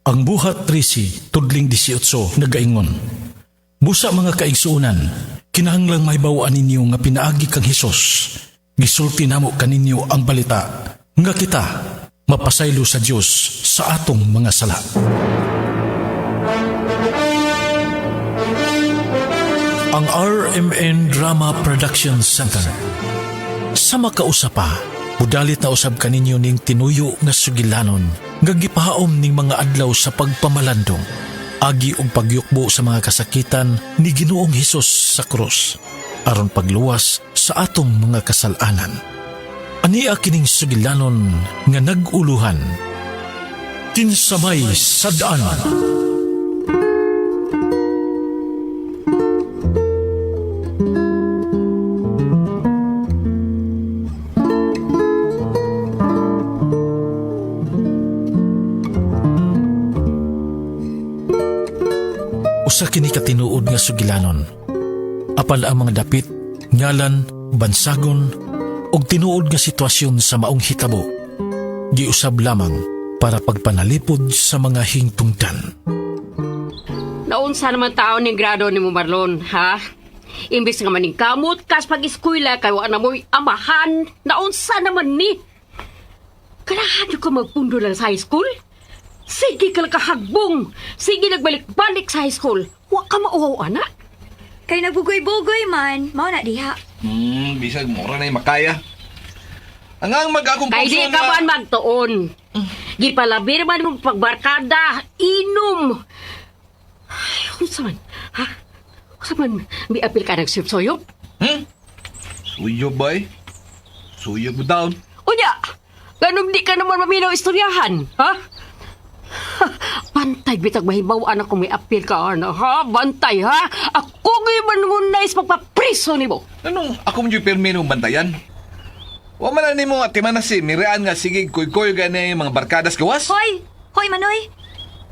Ang buhat 13, tudling 18, nagaingon. Busa mga kaigsuunan, kinahanglang mahibawaan ninyo nga pinaagi kang Hesus. Gisulti namo kaninyo ang balita nga kita mapasaylo sa Dios sa atong mga sala. Ang RMN Drama Production Center. Sa makausapa, mudalit na usab kaninyo ning tinuyo nga sugilanon nga gipahaom ning mga adlaw sa pagpamalandong, agi og pagyukbo sa mga kasakitan ni Ginoong Hesus sa krus aron pagluwas sa atong mga kasalanan. Ania kining sugilanon nga naguluhan. Kinsamay sa daanan. Usa kini katinuod nga sugilanon. Apal ang mga dapit, ngalan, bansagon, ug tinuod nga sitwasyon sa maong hitabo. Giusab lamang para pagpanalipod sa mga hingtungtan. Naunsa naman tao ni grado ni mo, Marlon, ha? Imbis nga maning kamot, kas pag-eskwela, kayo na mo'y amahan, naunsa naman ni? Kailangan nyo ka magpundo lang sa high school? Sige ka lang kahagbong. Sige nagbalik-balik sa high school. Huwag ka mauhaw, anak. Kay nagbugoy-bugoy man, mao na diha. Bisag mura na yung makaya. Ang mag-akong Kay di ka man magtuon. Gipalabir man mong pagbarkada, inom. Ay, unsa man, ha? Unsa man, may apil ka nagsipsoyop? Suyo ba eh? Suyo mo down. Unya, ganun di ka naman maminaw istoryahan, ha? Bantay, bitag mahibawaan ako may apil ka, ana, ha? Bantay, ha? Ako ngayon manungunay sa pagpapriso ni mo. Anong ako mo yung permi ng bantayan? Wa man na ni mo at timanasin, niraan nga sige kuy-kuy gani mga barkadas gawas? Hoy! Hoy, Manoy!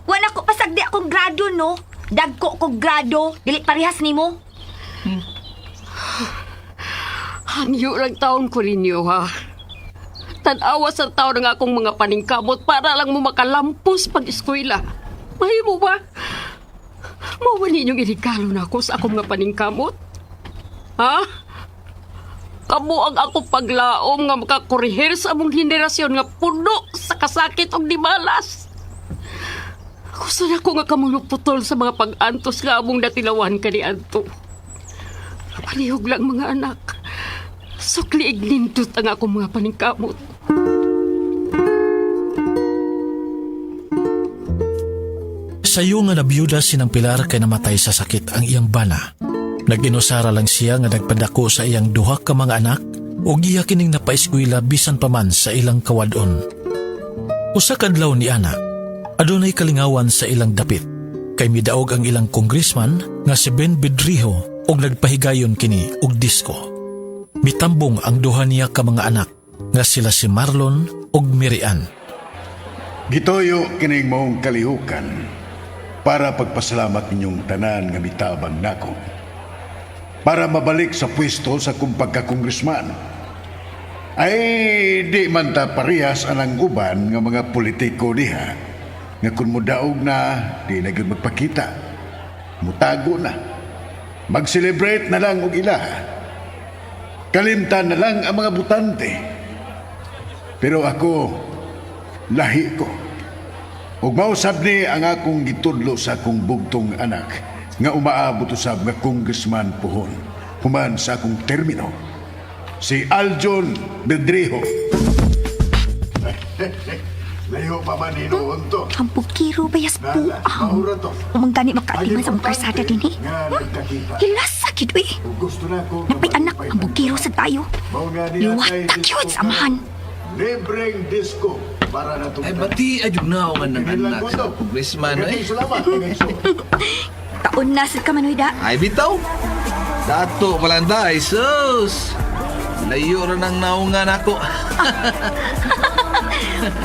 Wala ko pasagdi akong grado, no? Dagko kong grado, dili parehas ni mo. Hangyo lang taon ko ninyo, ha? Tanawas ang taon ng akong mga paningkamot para lang mo makalampos pag-eskwela. Mahimo ba? Mawa ninyong iligalo na ako sa akong mga paningkamot? Ha? Kamu ang akong paglaom nga makakurihir sa among henerasyon nga puno sa kasakit o di malas. Gusto na ko nga kamuluputol sa mga pag-antos nga among natilawan kaniadto. Palihog lang mga anak. Sukliig nindot ang akong mga paningkamot. Sayo nga nabiyuda sinang Pilar kay namatay sa sakit ang iyang bana. Nag-inusara lang siya nga nagpadako sa iyang duha ka mga anak o giya kining napaeskwela bisan pa man sa ilang kawadon. Usa kadlaw ni ana, adunay kalingawan sa ilang dapit. Kay midaog ang ilang congressman nga si Ben Bedriho og nagpahigayon kini og disko. Mitambong ang duha niya ka mga anak nga sila si Marlon ug Miriam. Gitoyo kining maong kalihukan para pagpasalamat ninyong tanan nga mitabang nako. Para mabalik sa pwesto sa kung pagka-kongresman. Ay di man ta parehas anang uban nga mga politiko diha nga kun mudaog na di na gyud magpakita. Mutago na. Mag-celebrate na lang og ilaha. Kalimtan na lang ang mga butante. Pero ako, lahi ko. Ug mausab ni ang akong gitudlo sa akong bugtong anak nga umaabot usab nga congressman pohon human sa akong termino. Si Aljon Bedriho. Layo pa man hinoon to. Ang bukiro bayas buang. Umang gani makaaliman sa mga karsada din eh. Hilas sakit eh. Napay anak ang bukiro sa tayo. Liwat na cute sa amahan. Libreng disco para na Ay, bati adyog na ako ng anak sa congressman eh. Taon na sa kamanoy da. Ay, bitaw. Dato palanda, ay sus. Layo rin ang naungan ako.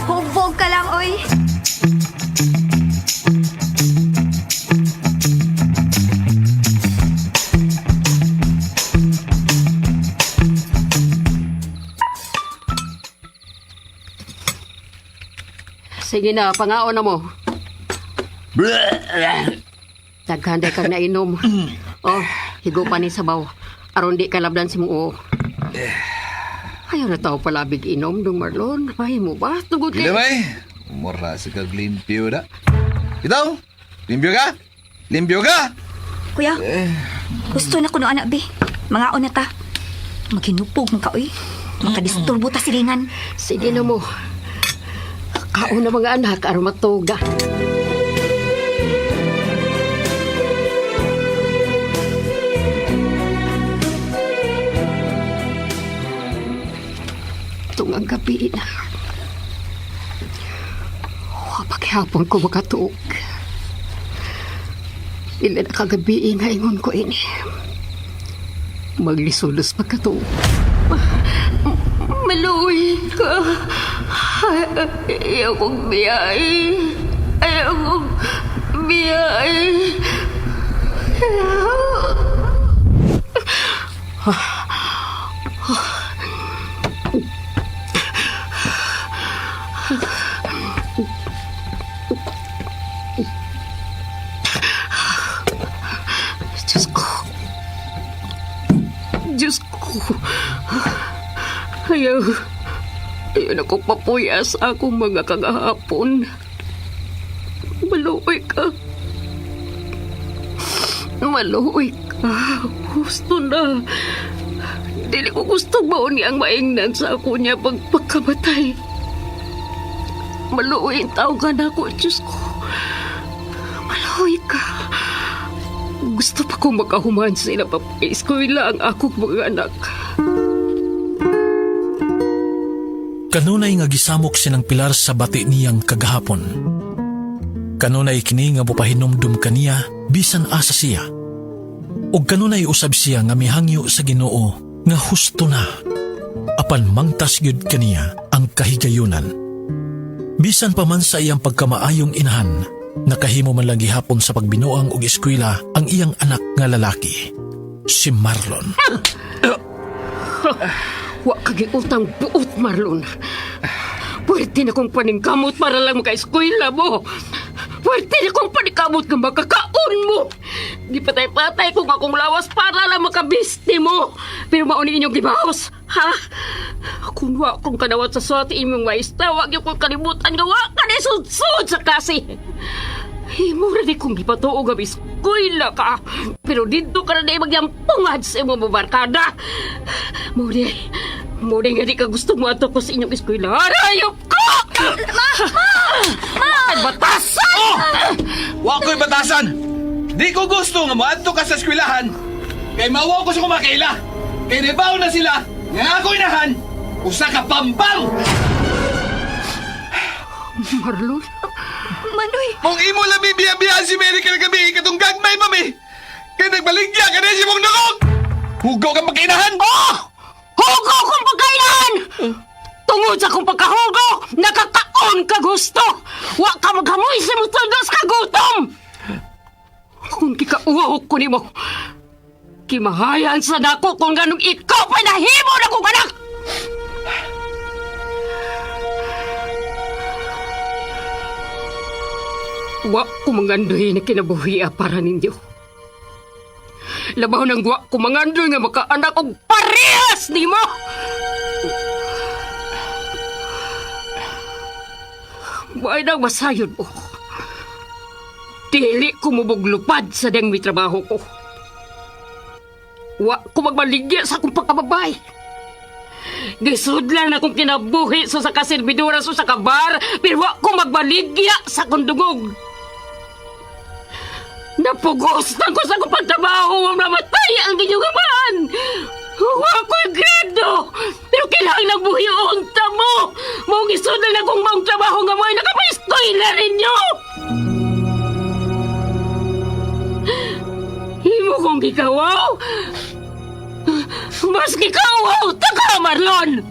Hubog ka lang, oy. Sige na, pangaon na mo. Daghanday kang nainom. Oh, higo pa ni sabaw. Aron di ka labdan si mo. Ayaw na tao palabig inom, Dong Marlon. Mahimo ba? Tugod Gila ba eh? Mura sa kaglimpyo na. Ikaw? Limpyo ka? Limpyo ka? Kuya, gusto na ko no anak, be. Mga una ta. Maghinupog man ka, uy. Makadisturbo ta silingan. Sige na mo. Kauna mga anak, aron matuga. Tungang gabi na. Paghapon ko makatuog. Ila na kagabi nga ingon ko ini. Maglisulos pagkatuog. Maluwi ka. Ayaw kong biyay. Ayaw kong biyay. Diyos ko. Diyos ko. Ayaw na kong papuya sa akong mga kagahapon. Maluoy ka. Maluoy ka. Gusto na. Dili ko gusto mauni ang maingnan sa ako niya pagpagkamatay. Maluoy ang tao ka na ako, Diyos ko. Maluoy ka. Gusto pa kong makahuman sila pa-eskwela ang akong mga anak. Kanunay nga gisamok sinang Pilar sa bati niyang kagahapon. Kanunay kini nga bupahinomdum kaniya bisan asa siya. Ug kanunay usab siya nga mihangyo sa Ginoo nga husto na. Apan mangtas gyud kaniya ang kahigayunan. Bisan pa man sa iyang pagkamaayong inahan, nakahimo man lang gihapon sa pagbinuang og eskwela ang iyang anak nga lalaki, si Marlon. Wa kagiutang buot, Marlon. Pwede na kong paningkamot para lang maka-eskwela mo. Pwede na kong paningkamot nga makakaon mo. Di patay-patay kung akong lawas para lang makabisti mo. Pero mauni inyong gibahos, ha? Kung wa kong kanawat sa suwati imong maestra, wag yung kong kalimutan nga wa ka na sudsud sa klase. Mura di kong gipatuog ang eskwela ka. Pero dito ka na na magyampungad sa imong mabarkada. Muna nga di ka gusto mo ato ko sa inyong eskwela. Arayop ko! Ma! Batasan! Oh! Wa ko'y batasan! Di ko gusto nga maadto ka sa eskwelahan. Kay mawa ko sa kumakaila. Kay nebaw na sila. Nga ako inahan. Usa ka pambang! Marlon? Manoy, Kung imo lang bibiyabiyahan si Mary ka na gabi, katong gagmay, mami. Kaya nagbaligya ka na si mong nagog. Hugo ka pagkainahan. Oh! Hugo kong pagkailan! Tungod sa kong pagkahugo, nakakaon ka gusto! Wa ka maghamoy sa mutundos ka gutom! Kung kikauhok ko ni mo, kimahayan sa dako kung ganong ikaw panahimo na kong anak! Wa ko mangandoy na kinabuhi para ninyo. Labaw ng wa ko mangandoy nga makaanak og parehas ni mo! Buhay nang masayod mo. Dili ko mubuglupad sa diyang may trabaho ko. Wa ko magmaligya sa akong pagkababay. Gisud lang na kong kinabuhi sa kasilbidura sa kabar, pero wa ko magmaligya sa akong dungog. Napugos na ko sa akong pagtrabaho, mamatay ang ginyugaman. Wa ko'y grado, pero kailangan buhi unta mo. Mong isod na kong maong trabaho nga mo'y nakapaistoy na rin nyo. Himo kong gikawaw. Mas gikawaw, taka Marlon.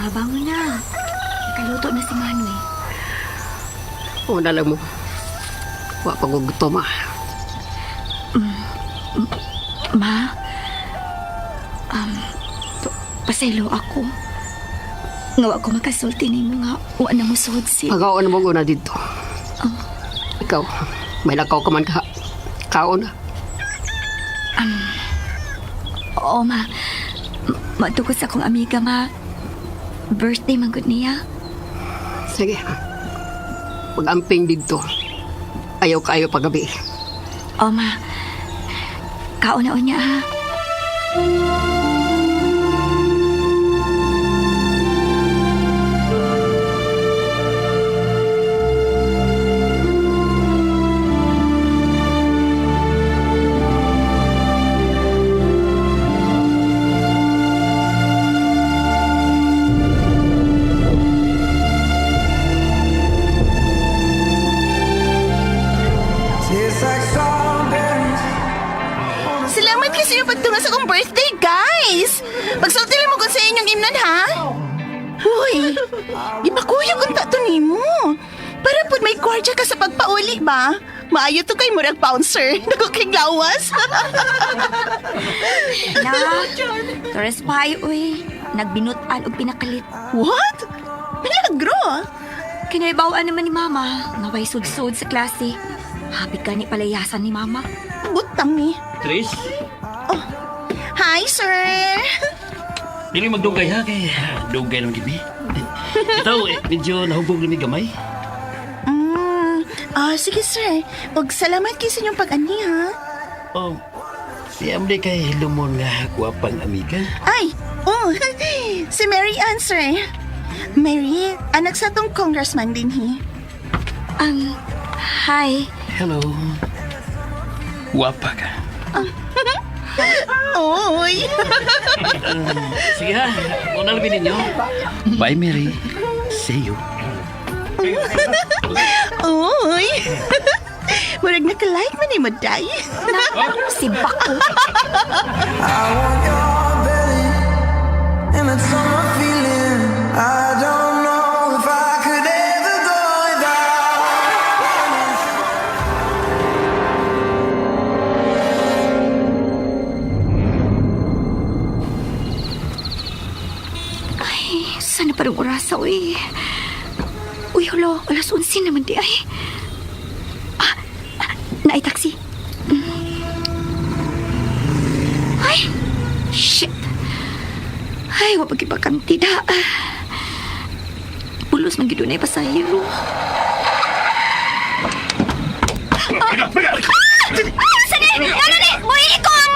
Mabangon na. Nakaluto na si Manoy. Una lang mo. Wa pa ko gutom ah. Ma, pasaylo ako. Nga wa ko makasulti ni mo nga wa na mo suod si... Pagaon mo una dito. Ikaw, may nakaw ka man ka. Kaon na. Oo, ma. Matugos akong amiga nga. Birthday man gud niya. Sige. Pag-amping dito. Ayaw kayo pagabi. Oo, ma. Kauna-un niya, ha? Salamat kasi yung pagtunga sa akong birthday, guys! Pagsulti lang mo kung sa inyong imnan, ha? Hoy, gipakuyog ang tato ni mo. Para po may kwartya ka sa pagpauli ba? Maayo to kay murag bouncer. Naku kay lawas. Na, Torres Pai, uy. Nagbinutan og pinakalit. What? Milagro? Kinaibawaan naman ni Mama. Ngaway sud-sud sa klase. Happy ka ni palayasan ni Mama. Butang ni. Tris, Hi, sir. dili magdugay ha kay dugay ng gibi. Ito, medyo nahubog ni gamay. Sige, sir. Huwag salamat kayo sa inyong pag-ani, ha? Oh, si Amri kay lumon nga gwapang amiga. Ay, si Mary Ann, sir. Mary, anak sa tong congressman din, Hi. Hello. Gwapa ka. Oy! Sige ha, muna labin ninyo. Bye, Mary. See you. Oy! Murag nakalike man ni Maday. Si Bako. I want your belly, and it's all my feeling. I don't know if I could ever go without. Ay, sana parang orasa, uy. Uy, holo, alas 11 naman di ay. Naay taxi. Ay, shit. Ay, wapag ipakantida. Pulos man gidunay pasahero. Sani! Ano ni? Uy, ikong!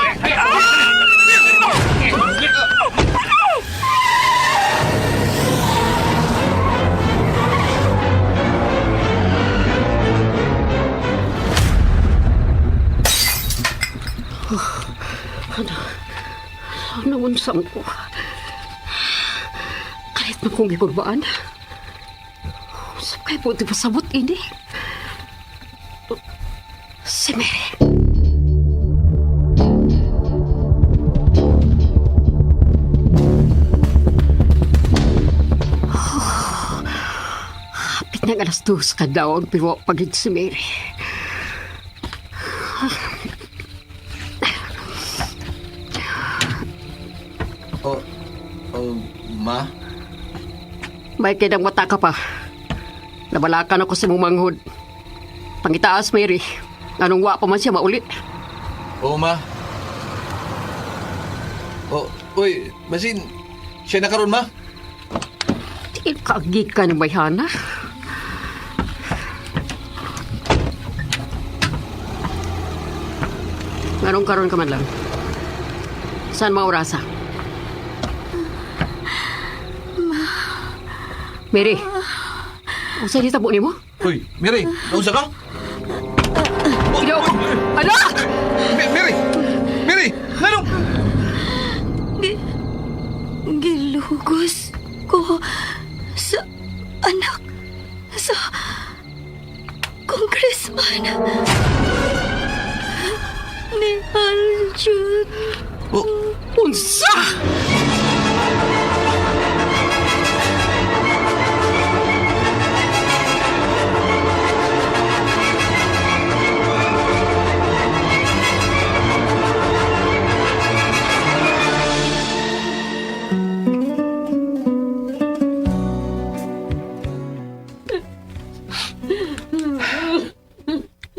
Ano unsam ko? Kahit na kong gigurbaan. Saan kayo po di pasabot ini? Si Mary. Hapit na alas 2 kadlaw pero pagid si Mary. Ma? May kailang mata ka pa. Nabalakan ako sa mong manghod. Pangitaas, Mary. Anong wa pa man siya maulit. Oo, ma. Uy, basin, siya na karon, ma? Di kaagig ka ng bayhana. Anong karon ka man lang? Saan maurasa? Mary, ang sa'yo tabo ni mo? Uy, Mary, nausa ka? Ino! Anak! Mary! Mary! Nanong? Gilugos ko sa anak sa congressman ni Aljun. Unsa!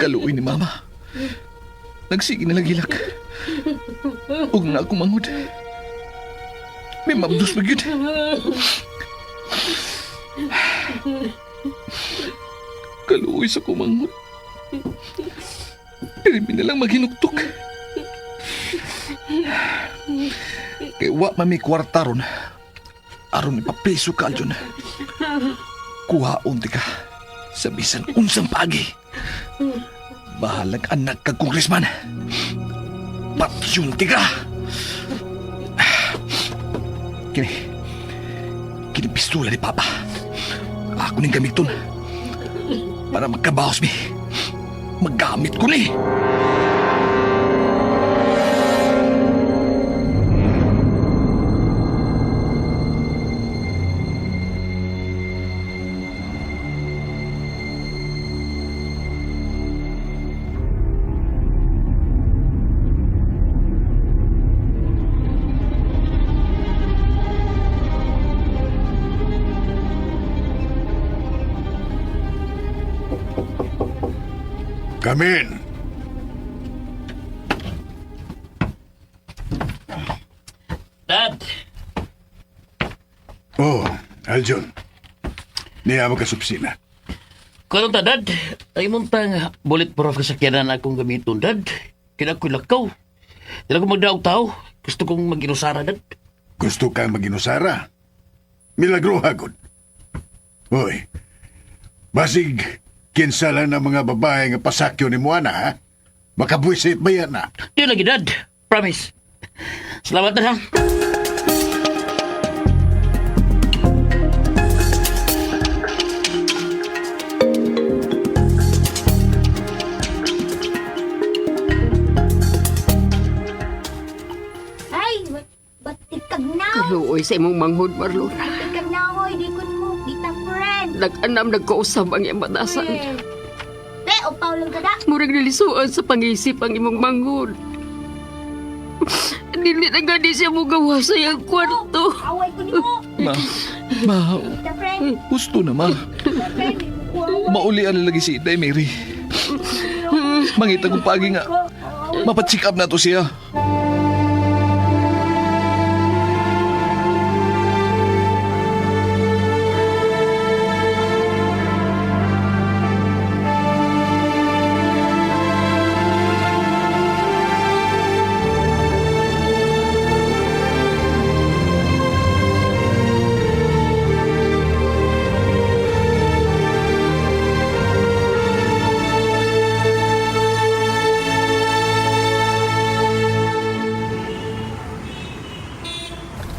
Kaluoy ni Mama. Nagsige na lang hilak. Huwag na akong mangod. May mabdos pa yun. Kaluoy sa kumangod. Pero na lang maghinuktok. Kaya wa mami kwarta ron. Aron ipapreso ka dyan. Kuhaon ti ka sa bisan unsang pagi. Bahalag anak ka, Congressman. Patsyon ti ka. Kini pistola ni Papa. Ako ning gamiton. Para magkabaos mi. Maggamit ko ni. Come in. Dad! Oh, Aljon. Niya mo ka sa opisina. Karon ta, Dad. Ay muntang bulletproof kasakyanan akong gamiton, Dad. Kaya ako'y lakaw. Dila ko magdaog tao. Gusto kong mag-inusara, Dad. Gusto kang maginusara? Milagro hagod. Hoy, basig kinsala ng mga babae nga pasakyo ni Moana, ha? Makabuisit ba yan, ha? Di lagi, Dad. Promise. Salamat na lang. Ay, batik kag na. Kaluoy sa imong manghod, Marlon. Batik kag na, hoy. Di kun mo. Kita friend. Nag-anam nagkausab ang iyang batasan. Te, o Paulo ka da. Murag nilisuan sa pangisip ang imong manghod. Dili na gani siya mo gawa sa iyang kwarto. Away ko ni mo. Ma, Kita friend. gusto na, Ma. Kita friend. Maulian na lagi si Inday Mary. Mangita kong pagi nga. Mapacheck up na to siya.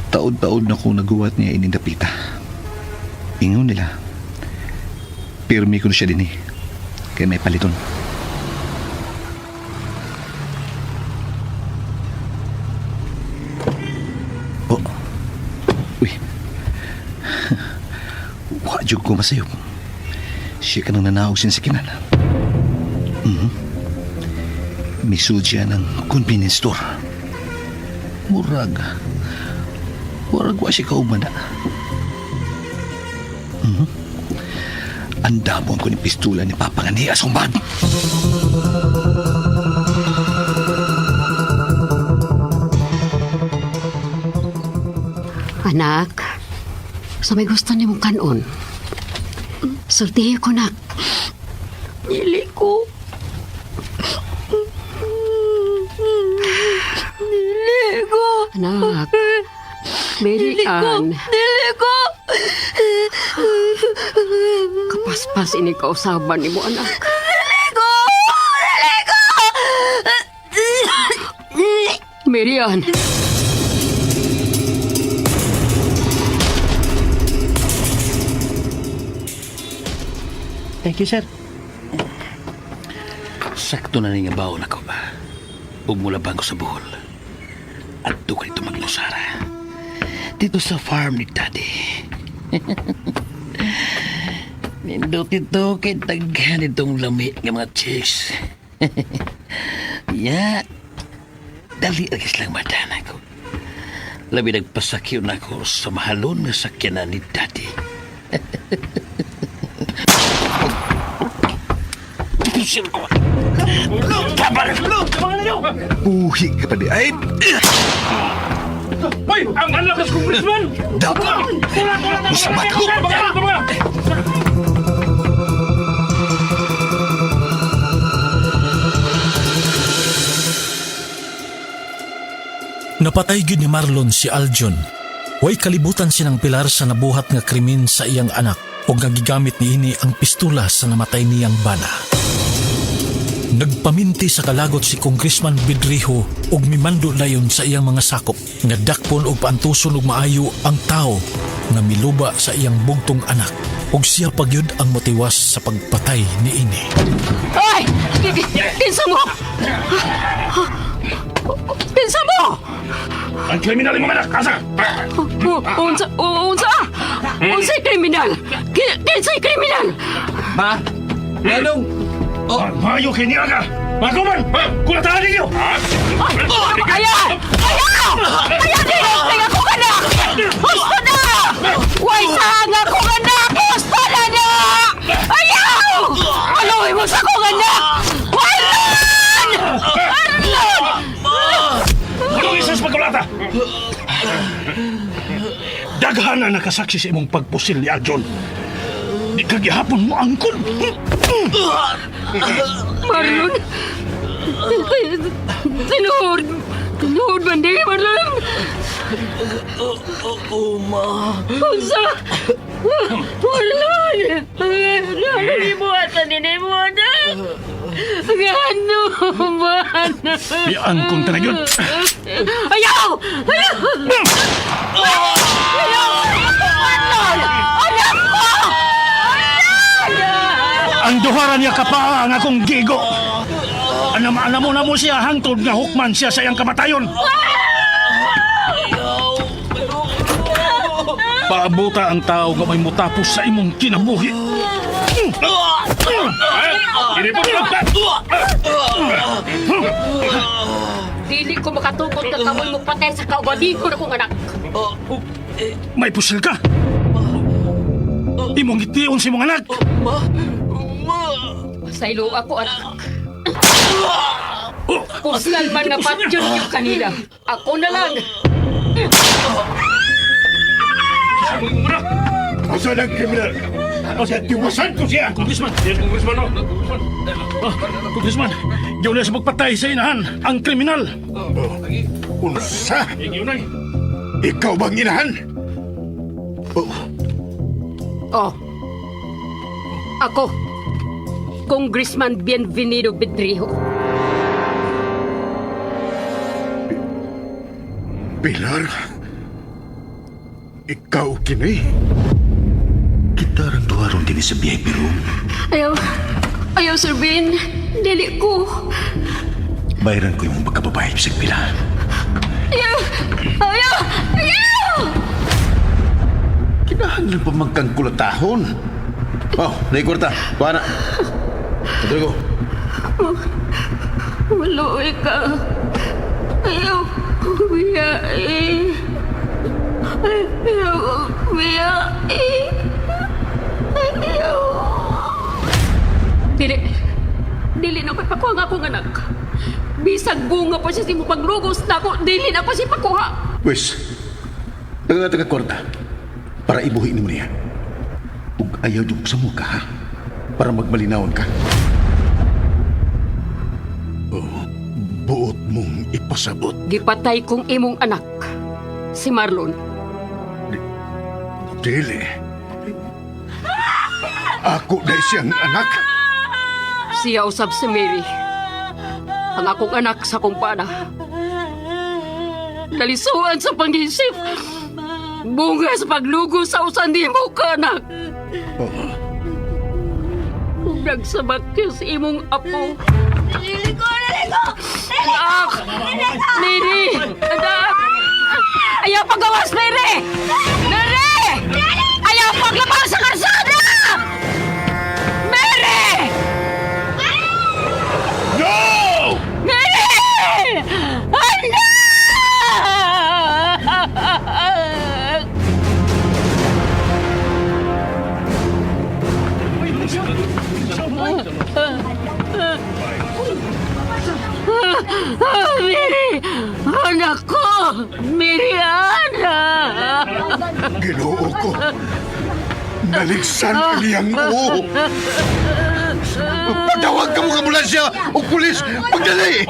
Taod-taod na kong naguwat niya inindapita. Ingon nila. Pirmi ko na siya din eh. Kaya may paliton. Oh. Uy. Wajog ko masayop. Siya ka nang nanawag sinsikinan. Misud siya ng convenience store. Murag wa siya kaugmana. Andamon ko ni pistola ni Papa nga niya sumbad. Anak, sa may gusto niyo mong kanon. Sultihin ko na. Dili ko. Dili ko. Anak, Mary Ann. Dili ko. Kapaspas ini kausaban ni mo, anak. Dili ko. Mary Ann. Thank you, sir. Sakto na nga baon ako ba? Huwag mo labang ko sa buhol. At doon ka dito maglusara. Dito sa farm ni Daddy. Nindot ito kay taghan itong lami ng mga chicks. Ya, dali agis lang madana ko. Labi nagpasakyo na ako sa mahalon na sakyanan ni Daddy. Pusir ko. Kabar! Uhi ka pa di ay. Hoy! Ang lakas congressman! Dapat! Usabat ko! Napatay gyud ni Marlon si Aljon. Way kalibutan sinang Pilar sa nabuhat nga krimen sa iyang anak ug nagigamit niini ang pistola sa namatay niyang bana. Nagpaminti sa kalagot si Congressman Bedriho ug mimando dayon sa iyang mga sakop nga dakpon ug paantuson og maayo ang tao nga miluba sa iyang bugtong anak ug siya pagyud ang motiwas sa pagpatay niini. Ay! Kinsa mo? Kinsa mo? Ang kriminal mo manak! Asa! Unsa? Unsa'y kriminal? Kinsa'y kriminal? Ma? Anong? Mayo kini aga! Maguman! Kulatahan ninyo! Ayaw! Ayaw ako ka na! Gusto na! Way saan ako ka na! Gusto na! Ayaw! Aluhin mo sa kong anak! Marlon! Anong isas pagkulata? Daghan na nakasaksi sa imong pagpusil ni Aljon. Di kagihapon mo angkon. Marlon! Tinuhod man di, Marlon! Unsa? Marlon! Ano ibuhatan ni mo, anak? Gano man? Di angkon ka na yun. Ayaw! Ayaw! Ayaw! Marlon! Anak ko! Ang duharan niya kapaa ang akong gigo. Anam mo na mo siya hangtod nga hukman siya sa iyang kamatayon. Paabuta ang tao nga may mutapos sa imong kinabuhi. Dili ko makatukod na kamoy mo patay sa kaugadi ko na kong anak. May pusil ka. Imong itiyon si mong anak. Saylo ako, anak. Pusal man nga patyon yung kanina. Ako na lang. Asa ng kriminal? Tiwasan ko siya! Congressman! Congressman, no? Congressman, yun na sa magpatay sa inahan, ang kriminal. Unsa? Yun na. Ikaw bang inahan? Oh. Ako. Congressman Bienvenido Bedriho. Pilar? Ikaw kini? Kita rin tuwaron din sa VIP room. Ayaw, Sir Ben. Dili ko. Bayaran ko yung magkababae sa Pilar. Ayaw! Kinahanglan pa magkangkulatahon. Oh, naikwarta. Kuha na. Patuloy ko. Maluoy ka. Ayaw. Biyae. Ayaw. Biyae. Ayaw. Dili na ko'y pakuha nga akong anak. Bisag bunga pa siya si mo paglugos na ako. Dili na pa siya pakuha. Wes, taga kwarta. Para ibuhin mo niya. Ug ayaw yung sa muka, ha? Para magmalinawon ka. Oh, buot mong ipasabot. Gipatay kong imong anak. Si Marlon. Dili. Ako na siyang anak. Siya usab si Mary. Ang akong anak sa kumpana. Nalisuan sa pang-isip. Bunga sa paglugo sa usan di mo ka, anak. Kung nagsabak ka sa imong apo. Anak! Mary! Anak! Ayaw pagawas, Mary! Mary! Ayaw paglabas sa karsada! Mary! No! Mary! Anak! Mary! Anak ko! Miriana! Ginoo ko. Naligsan ang iyang uho. Patawag ka mo ng ambulansya o pulis. Pagdali!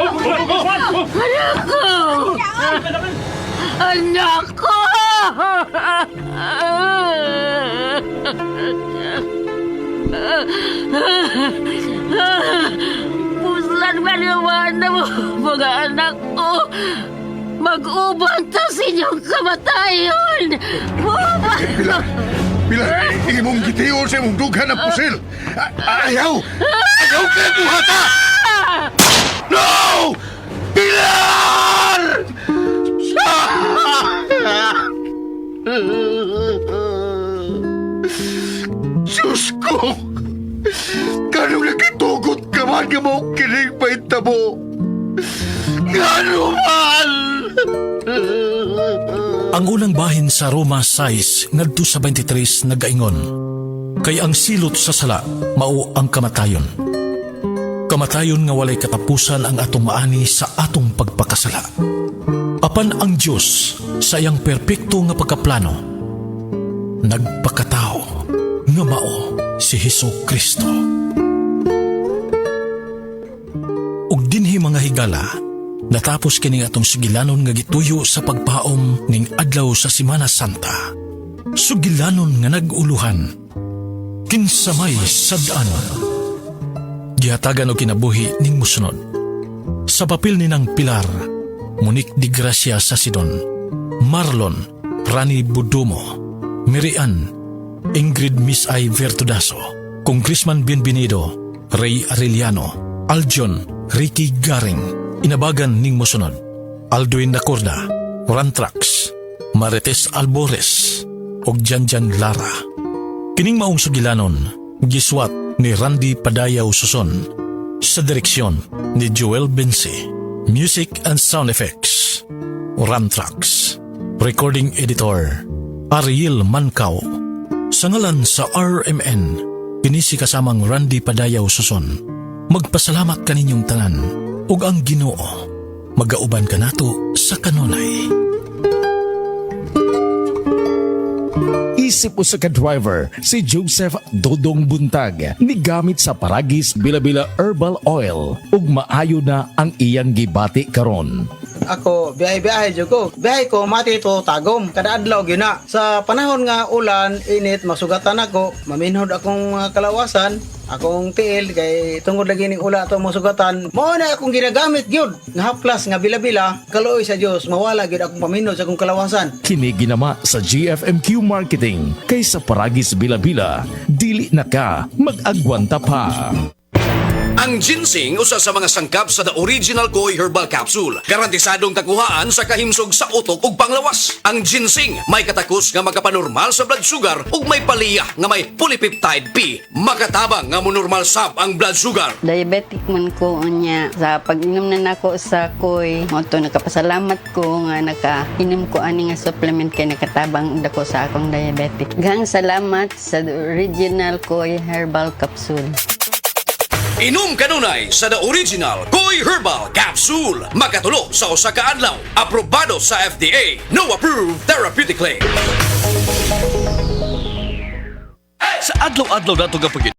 Anak ko! Puslan ba naman na mo, mga anak ko? Mag-ubang ta sa inyong kamatayon! Pilar! Pilar! Imong gitiyo sa imong dughan ng pusil! Ayaw! Ayaw ka buhata! No! Pilar! Diyos ko! Ganong nakitugot ka man ka mo kinig pa itabo! Gano'n man! Ang unang bahin sa Roma 6 ngadto sa 23 nagaingon, kay ang silot sa sala mao ang kamatayon. Kamatayon nga walay katapusan ang atong maani sa atong pagpakasala. Apan ang Dios sa iyang perpekto nga pagkaplano nagpakatao nga mao si Hesukristo. Ug dinhi mga higala, natapos kini atong sugilanon nga gituyo sa pagpaom ning adlaw sa Semana Santa. Sugilanon nga naguluhan. Kinsamay sadaan. Gihatagan og kinabuhi ning musunod. Sa papel ni nang Pilar, Monique Di Gracia sa Sidon, Marlon, Rani Budumo, Mirian, Ingrid Miss I Vertudaso, Congressman Bienvenido, Ray Arellano, Aljon, Ricky Garing, inabagan ning mosunod, Alduin Nacorda, Rantrax, Marites Albores, ug Janjan Lara. Kining maong sugilanon, giswat ni Randy Padayaw Suson, sa direksyon ni Joel Bensi, music and sound effects, Rantrax, recording editor, Ariel Mancao, sa ngalan sa RMN, kinisi kasamang Randy Padayaw Suson, magpasalamat kaninyong tanan, ug ang Ginoo magauban kanato sa kanunay. Isip usa ka driver si Joseph Dodong Buntag ni gamit sa Paragis Bila-Bila Herbal Oil ug maayo na ang iyang gibati karon. Ako, biyahe-biyahe dyan ko. Biyahe ko, mati ito tagom. Kada adlaw gina. Sa panahon nga ulan, init, masugatan ako. Maminhod akong kalawasan. Akong tiil, kay tungod lagi ning ula ito masugatan. Mao na akong ginagamit gyud nga haplas nga bila-bila. Kaluoy sa Dios, mawala gyud akong paminhod sa akong kalawasan. Kini ginama sa GFMQ Marketing kay sa Paragis Bila-Bila, dili na ka mag-agwanta pa. Ang ginseng usa sa mga sangkap sa The Original Koi Herbal Capsule. Garantisadong taguhaan sa kahimsog sa utok ug panglawas. Ang ginseng may katakos nga magapanormal sa blood sugar ug may paliya nga may polypeptide P. Makatabang nga monormal sab ang blood sugar. Diabetic man ko niya. Sa pag-inom na nako sa koi, mo to nakapasalamat ko nga nakainom ko ani nga supplement kay nakatabang dako sa akong diabetic. Gang salamat sa The Original Koi Herbal Capsule. Inom kanunay sa The Original Koi Herbal Capsule. Makatulo sa usa ka adlaw. Aprobado sa FDA. No approved therapeutically. Sa adlaw-adlaw nato nga pag